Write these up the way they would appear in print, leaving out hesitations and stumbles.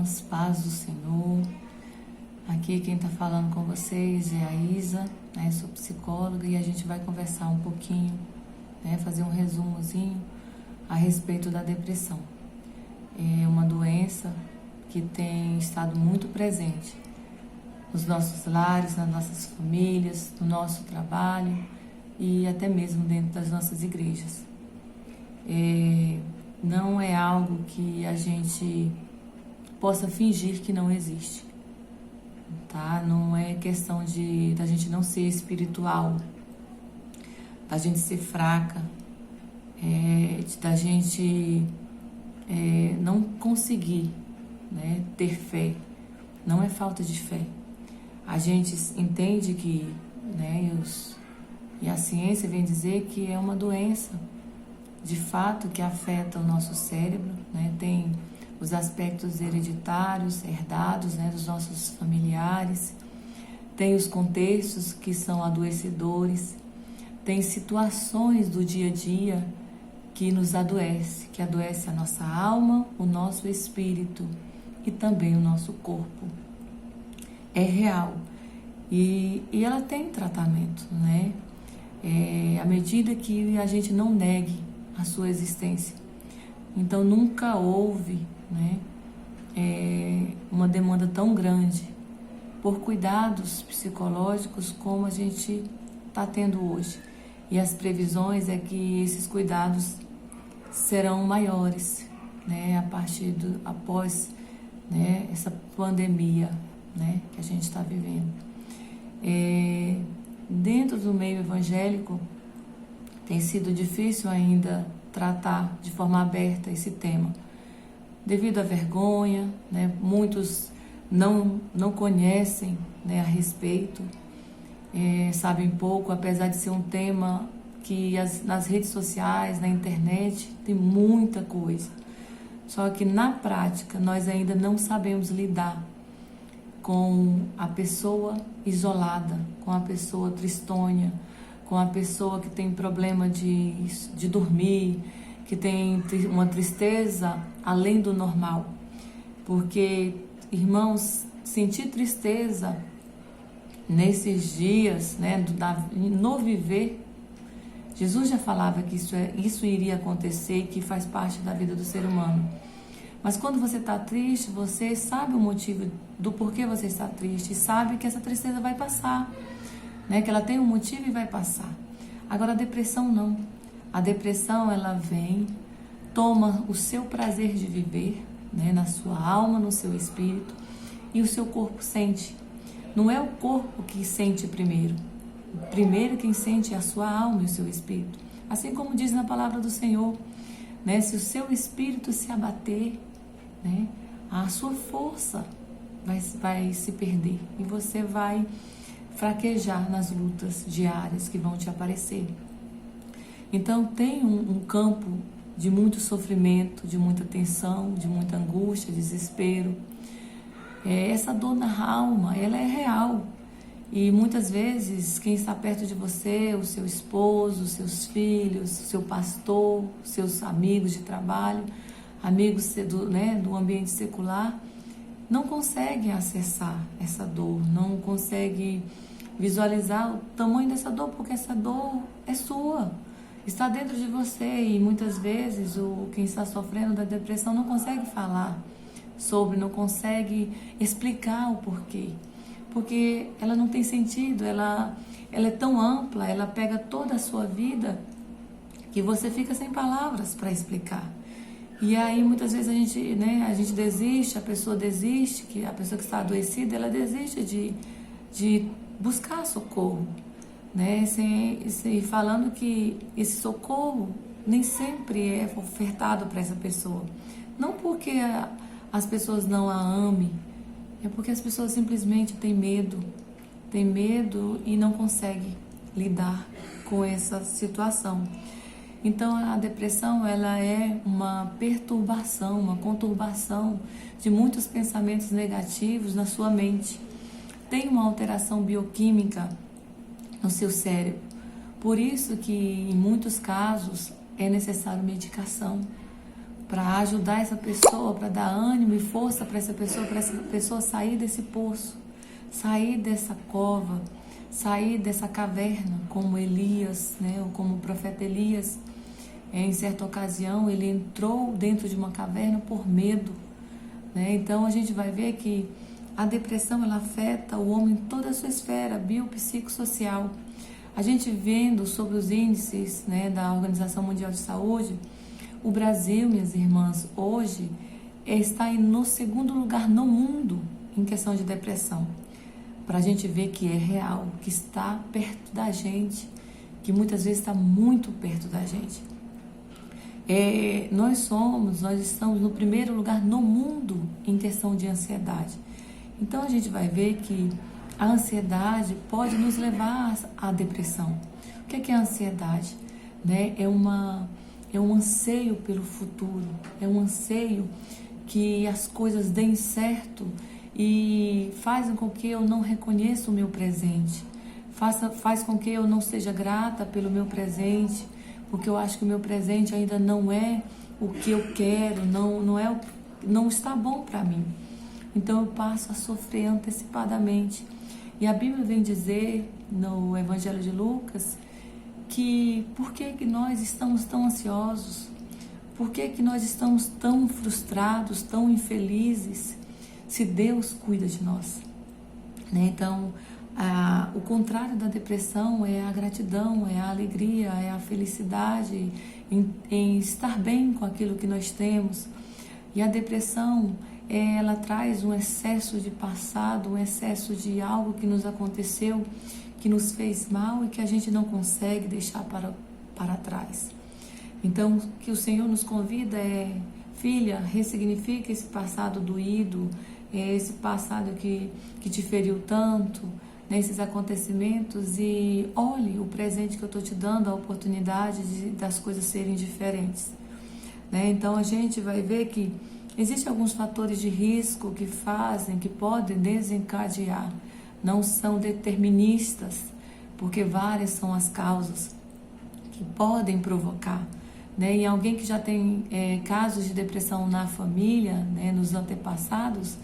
irmãs, paz do Senhor. Aqui quem está falando com vocês é a Isa, né? Sou psicóloga e a gente vai conversar um pouquinho, né? Fazer um resumozinho a respeito da depressão. É uma doença que tem estado muito presente nos nossos lares, nas nossas famílias, no nosso trabalho e até mesmo dentro das nossas igrejas. Não é algo que a gente possa fingir que não existe, tá? Não é questão da gente não ser espiritual, da gente ser fraca, da gente não conseguir, né, ter fé. Não é falta de fé. A gente entende que, né, e a ciência vem dizer que é uma doença, de fato, que afeta o nosso cérebro, né? Tem os aspectos hereditários, herdados, né, dos nossos familiares, tem os contextos que são adoecedores, tem situações do dia a dia que nos adoece, que adoece a nossa alma, o nosso espírito e também o nosso corpo. É real e ela tem tratamento, né? À medida que a gente não negue a sua existência. Então nunca houve, né, uma demanda tão grande por cuidados psicológicos como a gente está tendo hoje. E as previsões é que esses cuidados serão maiores, né, após, né, essa pandemia, né, que a gente está vivendo. Dentro do meio evangélico tem sido difícil ainda tratar de forma aberta esse tema, devido à vergonha, né? Muitos não conhecem, né, a respeito, sabem pouco, apesar de ser um tema que nas redes sociais, na internet, tem muita coisa. Só que na prática nós ainda não sabemos lidar com a pessoa isolada, com a pessoa tristonha, com a pessoa que tem problema de dormir, que tem uma tristeza além do normal. Porque, irmãos, sentir tristeza nesses dias, né, no viver, Jesus já falava que isso iria acontecer e que faz parte da vida do ser humano. Mas quando você está triste, você sabe o motivo do porquê você está triste e sabe que essa tristeza vai passar, né? Que ela tem um motivo e vai passar. Agora a depressão não. A depressão, ela vem, toma o seu prazer de viver, né, na sua alma, no seu espírito, e o seu corpo sente. Não é o corpo que sente primeiro. Primeiro quem sente é a sua alma e o seu espírito. Assim como diz na palavra do Senhor, né? Se o seu espírito se abater, né, a sua força vai se perder e você vai fraquejar nas lutas diárias que vão te aparecer. Então tem um campo de muito sofrimento, de muita tensão, de muita angústia, desespero. Essa dor na alma, ela é real. E muitas vezes quem está perto de você, o seu esposo, os seus filhos, o seu pastor, os seus amigos de trabalho, amigos do ambiente secular, não conseguem acessar essa dor, não conseguem visualizar o tamanho dessa dor, porque essa dor é sua, está dentro de você. E muitas vezes quem está sofrendo da depressão não consegue falar sobre, não consegue explicar o porquê. Porque ela não tem sentido, ela é tão ampla, ela pega toda a sua vida que você fica sem palavras para explicar. E aí muitas vezes a gente desiste, a pessoa desiste, que a pessoa que está adoecida, ela desiste de buscar socorro, né? Falando que esse socorro nem sempre é ofertado para essa pessoa. Não porque as pessoas não a amem, é porque as pessoas simplesmente têm medo e não conseguem lidar com essa situação. Então a depressão, ela é uma perturbação, uma conturbação de muitos pensamentos negativos na sua mente. Tem uma alteração bioquímica no seu cérebro. Por isso que em muitos casos é necessário medicação para ajudar essa pessoa, para dar ânimo e força para essa pessoa sair desse poço, sair dessa cova, sair dessa caverna, como Elias, né, ou como o profeta Elias. Em certa ocasião, ele entrou dentro de uma caverna por medo, né? Então, a gente vai ver que a depressão, ela afeta o homem em toda a sua esfera biopsicossocial. A gente vendo sobre os índices, né, da Organização Mundial de Saúde, o Brasil, minhas irmãs, hoje está no segundo lugar no mundo em questão de depressão. Para a gente ver que é real, que está perto da gente, que muitas vezes está muito perto da gente. Nós estamos no primeiro lugar no mundo em questão de ansiedade. Então a gente vai ver que a ansiedade pode nos levar à depressão. O que é a ansiedade? Né? É um anseio pelo futuro, é um anseio que as coisas deem certo e fazem com que eu não reconheça o meu presente, faz com que eu não seja grata pelo meu presente, porque eu acho que o meu presente ainda não é o que eu quero, não está bom para mim. Então eu passo a sofrer antecipadamente. E a Bíblia vem dizer no Evangelho de Lucas que por que nós estamos tão ansiosos? Por que nós estamos tão frustrados, tão infelizes, se Deus cuida de nós? Né? Então, o contrário da depressão é a gratidão, é a alegria, é a felicidade em estar bem com aquilo que nós temos. E a depressão, ela traz um excesso de passado, um excesso de algo que nos aconteceu, que nos fez mal e que a gente não consegue deixar para trás. Então, o que o Senhor nos convida é: filha, ressignifica esse passado doído, esse passado que te feriu tanto, nesses acontecimentos, e olhe o presente que eu estou te dando, a oportunidade das coisas serem diferentes. Né? Então, a gente vai ver que existem alguns fatores de risco que podem desencadear, não são deterministas, porque várias são as causas que podem provocar. Né? E alguém que já tem casos de depressão na família, né, nos antepassados,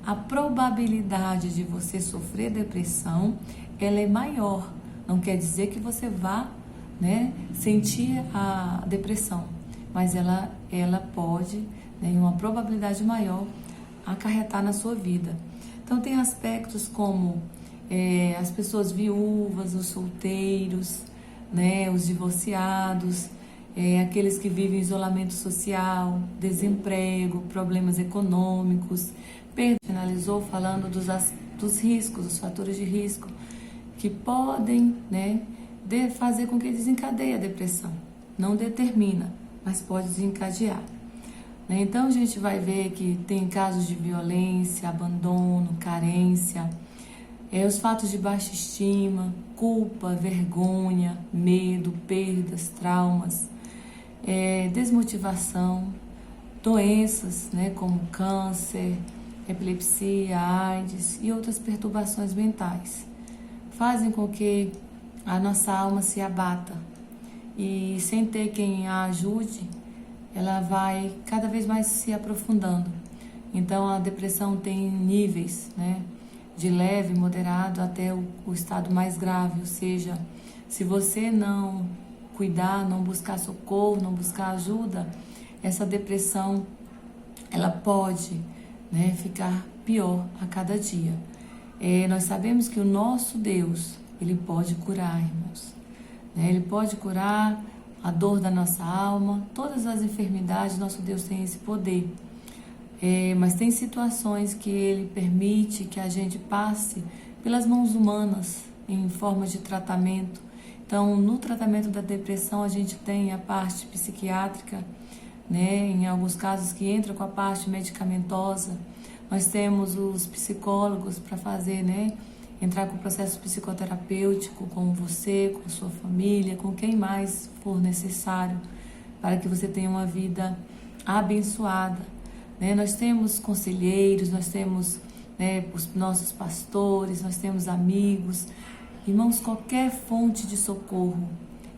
a probabilidade de você sofrer depressão, ela é maior. Não quer dizer que você vá, né, sentir a depressão, mas ela pode, né, em uma probabilidade maior, acarretar na sua vida. Então tem aspectos como as pessoas viúvas, os solteiros, né, os divorciados, aqueles que vivem em isolamento social, desemprego, problemas econômicos. Pedro finalizou falando dos riscos, dos fatores de risco que podem, né, fazer com que desencadeie a depressão. Não determina, mas pode desencadear. Então a gente vai ver que tem casos de violência, abandono, carência, os fatos de baixa estima, culpa, vergonha, medo, perdas, traumas, desmotivação, doenças, né, como câncer, epilepsia, AIDS e outras perturbações mentais. Fazem com que a nossa alma se abata e, sem ter quem a ajude, ela vai cada vez mais se aprofundando. Então a depressão tem níveis, né, de leve, moderado até o estado mais grave. Ou seja, se você não cuidar, não buscar socorro, não buscar ajuda, essa depressão ela pode, né, ficar pior a cada dia. Nós sabemos que o nosso Deus, Ele pode curar, irmãos. Né? Ele pode curar a dor da nossa alma, todas as enfermidades, nosso Deus tem esse poder. Mas tem situações que Ele permite que a gente passe pelas mãos humanas, em forma de tratamento. Então, no tratamento da depressão, a gente tem a parte psiquiátrica, né? Em alguns casos que entra com a parte medicamentosa. Nós temos os psicólogos para fazer, né, entrar com o processo psicoterapêutico com você, com a sua família, com quem mais for necessário, para que você tenha uma vida abençoada. Né? Nós temos conselheiros, nós temos, né, os nossos pastores, nós temos amigos. Irmãos, qualquer fonte de socorro,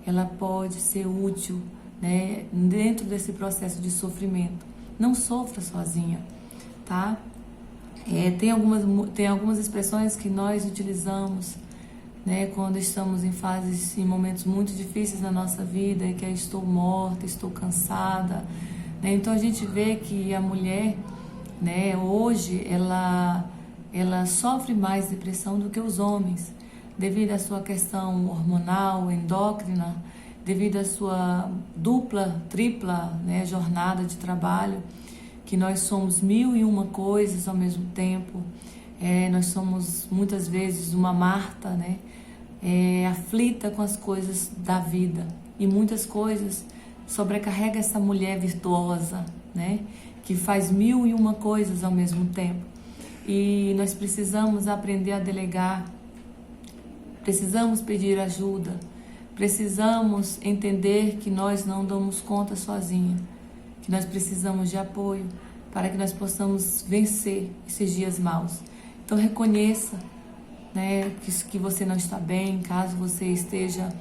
ela pode ser útil, né, dentro desse processo de sofrimento. Não sofra sozinha, tá? Tem algumas expressões que nós utilizamos, né, quando estamos em momentos muito difíceis na nossa vida, que é estou morta, estou cansada, né? Então a gente vê que a mulher, né, hoje ela sofre mais depressão do que os homens, devido à sua questão hormonal, endócrina, devido à sua dupla, tripla, né, jornada de trabalho, que nós somos 1001 coisas ao mesmo tempo. Nós somos muitas vezes uma Marta, né, aflita com as coisas da vida, e muitas coisas sobrecarrega essa mulher virtuosa, né, que faz 1001 coisas ao mesmo tempo. E nós precisamos aprender a delegar, precisamos pedir ajuda, precisamos entender que nós não damos conta sozinha, que nós precisamos de apoio para que nós possamos vencer esses dias maus. Então reconheça, né, que você não está bem, caso você esteja,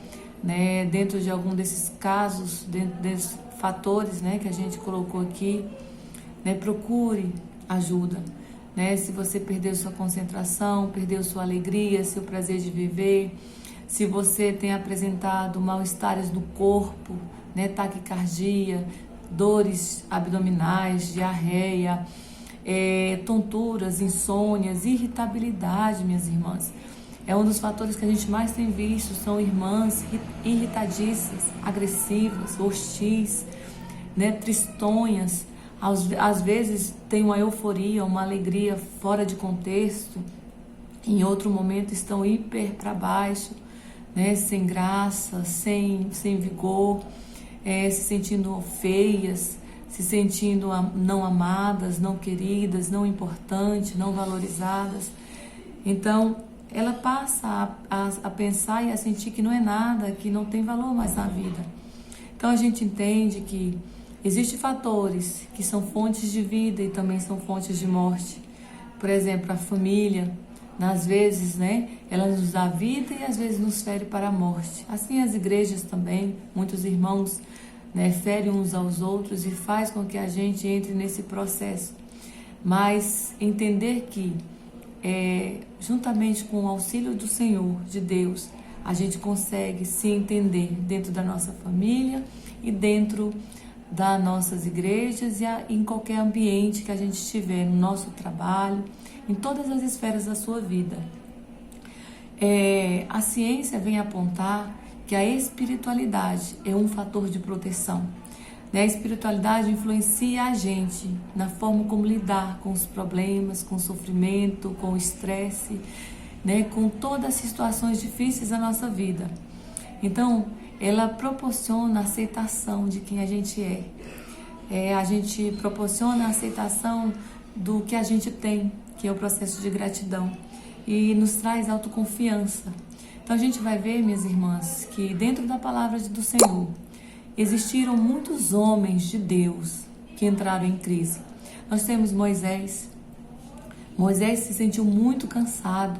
né, dentro de algum desses casos, dentro desses fatores, né, que a gente colocou aqui, né, procure ajuda. Né? Se você perdeu sua concentração, perdeu sua alegria, seu prazer de viver, se você tem apresentado mal-estares do corpo, né, taquicardia, dores abdominais, diarreia, tonturas, insônias, irritabilidade, minhas irmãs. É um dos fatores que a gente mais tem visto, são irmãs irritadiças, agressivas, hostis, né, tristonhas. Às vezes tem uma euforia, uma alegria fora de contexto, em outro momento estão hiper para baixo, né, sem graça, sem vigor, se sentindo feias, se sentindo não amadas, não queridas, não importantes, não valorizadas. Então ela passa a pensar e a sentir que não é nada, que não tem valor mais na vida. Então a gente entende que existem fatores que são fontes de vida e também são fontes de morte. Por exemplo, a família, às vezes, né, ela nos dá vida e às vezes nos fere para a morte. Assim as igrejas também, muitos irmãos, né, ferem uns aos outros e faz com que a gente entre nesse processo. Mas entender que, juntamente com o auxílio do Senhor, de Deus, a gente consegue se entender dentro da nossa família e dentro das nossas igrejas e em qualquer ambiente que a gente estiver, no nosso trabalho, em todas as esferas da sua vida. A ciência vem apontar que a espiritualidade é um fator de proteção. A espiritualidade influencia a gente na forma como lidar com os problemas, com o sofrimento, com o estresse, né, com todas as situações difíceis da nossa vida. Então, ela proporciona a aceitação de quem a gente é. A gente proporciona a aceitação do que a gente tem, que é o processo de gratidão, e nos traz autoconfiança. Então a gente vai ver, minhas irmãs, que dentro da palavra do Senhor existiram muitos homens de Deus que entraram em crise. Nós temos Moisés. Moisés se sentiu muito cansado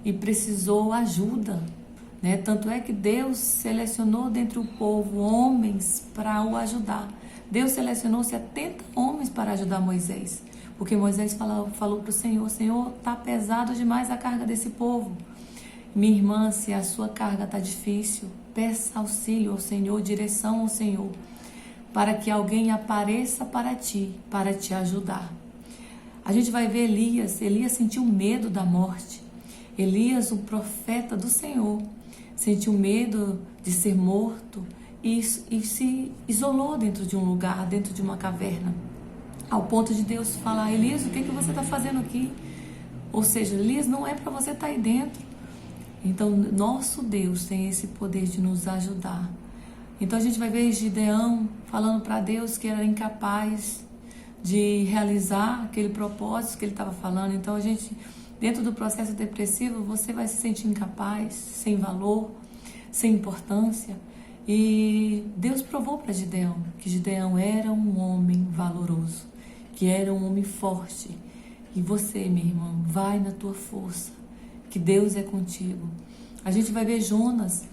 e precisou ajuda, né? Tanto é que Deus selecionou dentre o povo homens para o ajudar. Deus selecionou 70 homens para ajudar Moisés, porque Moisés falou para o Senhor: Senhor, está pesado demais a carga desse povo. Minha irmã, se a sua carga está difícil, peça auxílio ao Senhor, direção ao Senhor, para que alguém apareça para te ajudar. A gente vai ver Elias sentiu medo da morte. Elias, o profeta do Senhor, sentiu medo de ser morto e se isolou dentro de um lugar, dentro de uma caverna, ao ponto de Deus falar: Elias, o que você está fazendo aqui? Ou seja, Elias, não é para você estar aí dentro. Então, nosso Deus tem esse poder de nos ajudar. Então, a gente vai ver Gideão falando para Deus que era incapaz de realizar aquele propósito que ele estava falando. Então, a gente, dentro do processo depressivo, você vai se sentir incapaz, sem valor, sem importância. E Deus provou para Gideão que Gideão era um homem valoroso, que era um homem forte. E você, minha irmã, vai na tua força, que Deus é contigo. A gente vai ver Jonas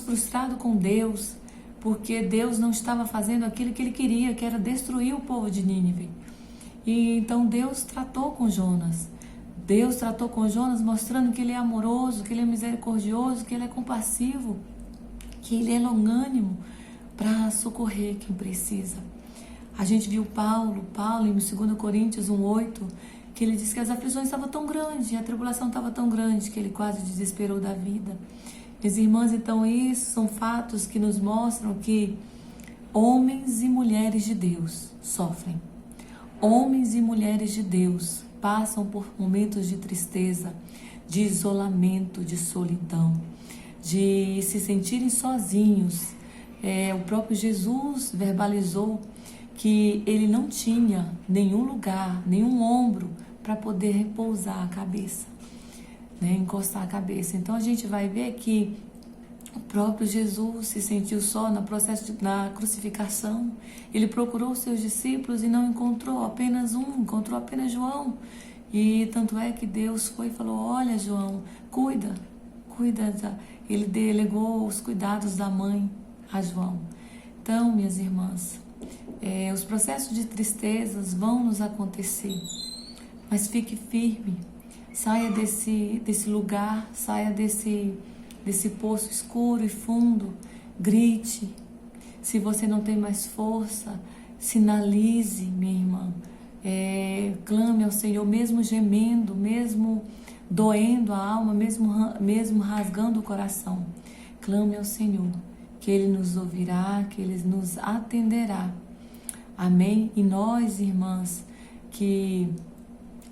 frustrado com Deus, porque Deus não estava fazendo aquilo que ele queria, que era destruir o povo de Nínive. E então Deus tratou com Jonas. Deus tratou com Jonas mostrando que ele é amoroso, que ele é misericordioso, que ele é compassivo, que ele é longânimo para socorrer quem precisa. A gente viu Paulo em 2 Coríntios 1:8, que ele disse que as aflições estavam tão grandes, a tribulação estava tão grande, que ele quase desesperou da vida. Minhas irmãs, então isso são fatos que nos mostram que homens e mulheres de Deus sofrem. Homens e mulheres de Deus passam por momentos de tristeza, de isolamento, de solidão, de se sentirem sozinhos. O próprio Jesus verbalizou que ele não tinha nenhum lugar, nenhum ombro para poder repousar a cabeça, né? Encostar a cabeça. Então a gente vai ver que o próprio Jesus se sentiu só no processo na crucificação. Ele procurou os seus discípulos e não encontrou apenas um, encontrou apenas João. E tanto é que Deus foi e falou: olha, João, cuida. Ele delegou os cuidados da mãe a João. Então, minhas irmãs, os processos de tristezas vão nos acontecer, mas fique firme, saia desse lugar, saia desse poço escuro e fundo, grite. Se você não tem mais força, sinalize, minha irmã, clame ao Senhor, mesmo gemendo, mesmo doendo a alma, mesmo rasgando o coração, clame ao Senhor, que Ele nos ouvirá, que Ele nos atenderá. Amém? E nós, irmãs, que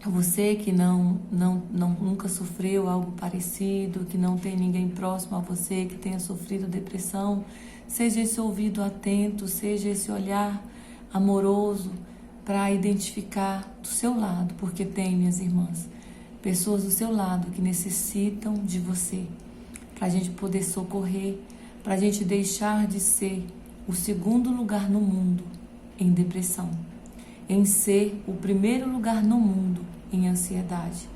você que nunca sofreu algo parecido, que não tem ninguém próximo a você que tenha sofrido depressão, seja esse ouvido atento, seja esse olhar amoroso para identificar do seu lado, porque tem, minhas irmãs, pessoas do seu lado que necessitam de você, para a gente poder socorrer, para a gente deixar de ser o segundo lugar no mundo em depressão, em ser o primeiro lugar no mundo em ansiedade.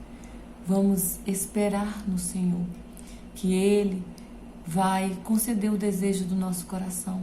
Vamos esperar no Senhor, que Ele vai conceder o desejo do nosso coração.